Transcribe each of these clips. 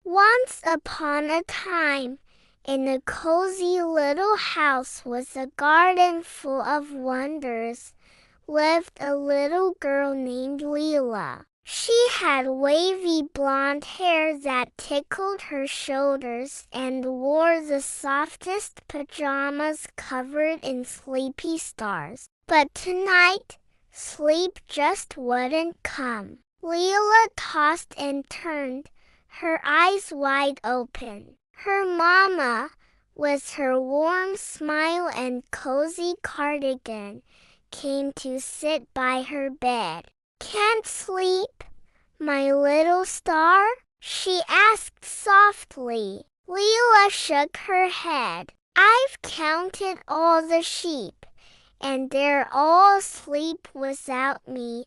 Once upon a time, in a cozy little house with a garden full of wonders, lived a little girl named Leela. She had wavy blonde hair that tickled her shoulders and wore the softest pajamas covered in sleepy stars. But tonight, sleep just wouldn't come. Leela tossed and turned, her eyes wide open. Her mama, with her warm smile and cozy cardigan, came to sit by her bed. "Can't sleep, my little star?" she asked softly. Leela shook her head. "I've counted all the sheep, and they're all asleep without me."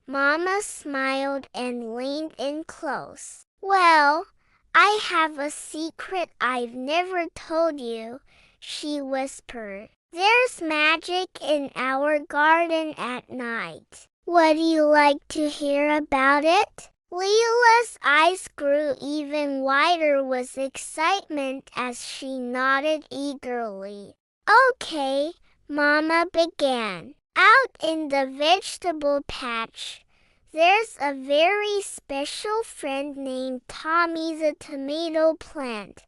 Mama smiled and leaned in close. "Well, I have a secret I've never told you," she whispered. "There's magic in our garden at night. Would you like to hear about it?" Leela's eyes grew even wider with excitement as she nodded eagerly. "Okay," Mama began. "Out in the vegetable patch, there's a very special friend named Tommy the tomato plant."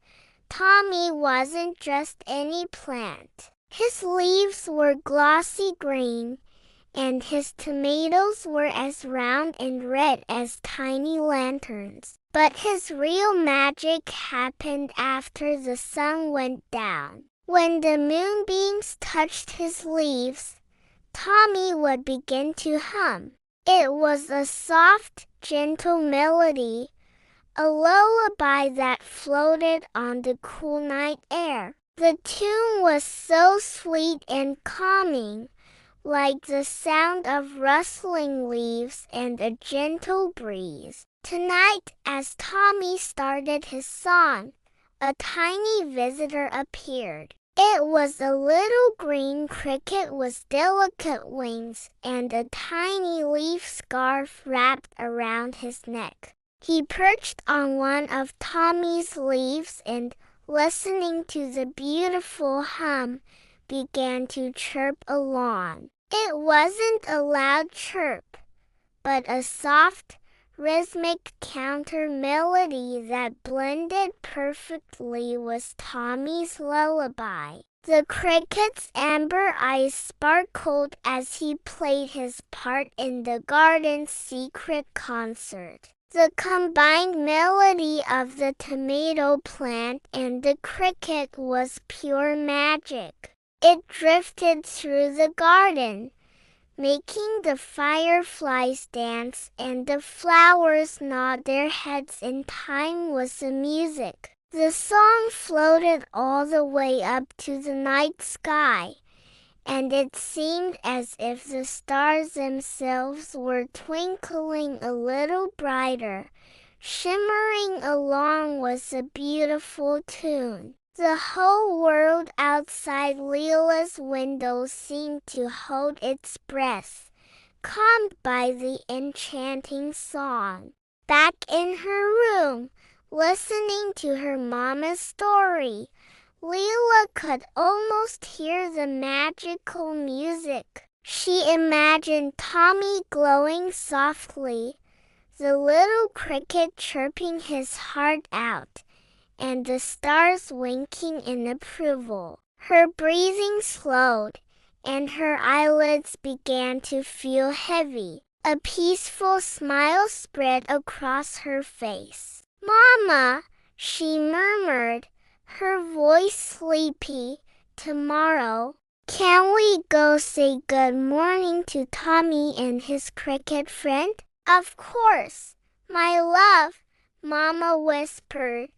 Tommy wasn't just any plant. His leaves were glossy green, and his tomatoes were as round and red as tiny lanterns. But his real magic happened after the sun went down. When the moonbeams touched his leaves, Tommy would begin to hum. It was a soft, gentle melody, a lullaby that floated on the cool night air. The tune was so sweet and calming, like the sound of rustling leaves and a gentle breeze. Tonight, as Tommy started his song, a tiny visitor appeared. It was a little green cricket with delicate wings and a tiny leaf scarf wrapped around his neck. He perched on one of Tommy's leaves and, listening to the beautiful hum, began to chirp along. It wasn't a loud chirp, but a soft, rhythmic counter melody that blended perfectly with Tommy's lullaby. The cricket's amber eyes sparkled as he played his part in the garden's secret concert. The combined melody of the tomato plant and the cricket was pure magic. It drifted through the garden, making the fireflies dance and the flowers nod their heads in time with the music. The song floated all the way up to the night sky, and it seemed as if the stars themselves were twinkling a little brighter, shimmering along with the beautiful tune. The whole world outside Leela's window seemed to hold its breath, calmed by the enchanting song. Back in her room, listening to her mama's story, Leela could almost hear the magical music. She imagined Tommy glowing softly, the little cricket chirping his heart out, and the stars winking in approval. Her breathing slowed, and her eyelids began to feel heavy. A peaceful smile spread across her face. "Mama," she murmured, her voice sleepy, "tomorrow, can we go say good morning to Tommy and his cricket friend?" "Of course, my love," Mama whispered,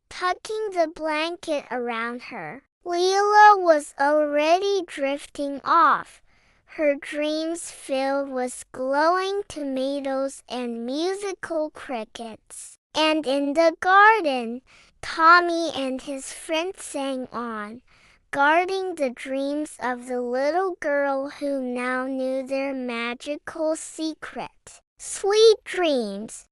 tucking the blanket around her. Leela was already drifting off, her dreams filled with glowing tomatoes and musical crickets. And in the garden, Tommy and his friends sang on, guarding the dreams of the little girl who now knew their magical secret. Sweet dreams,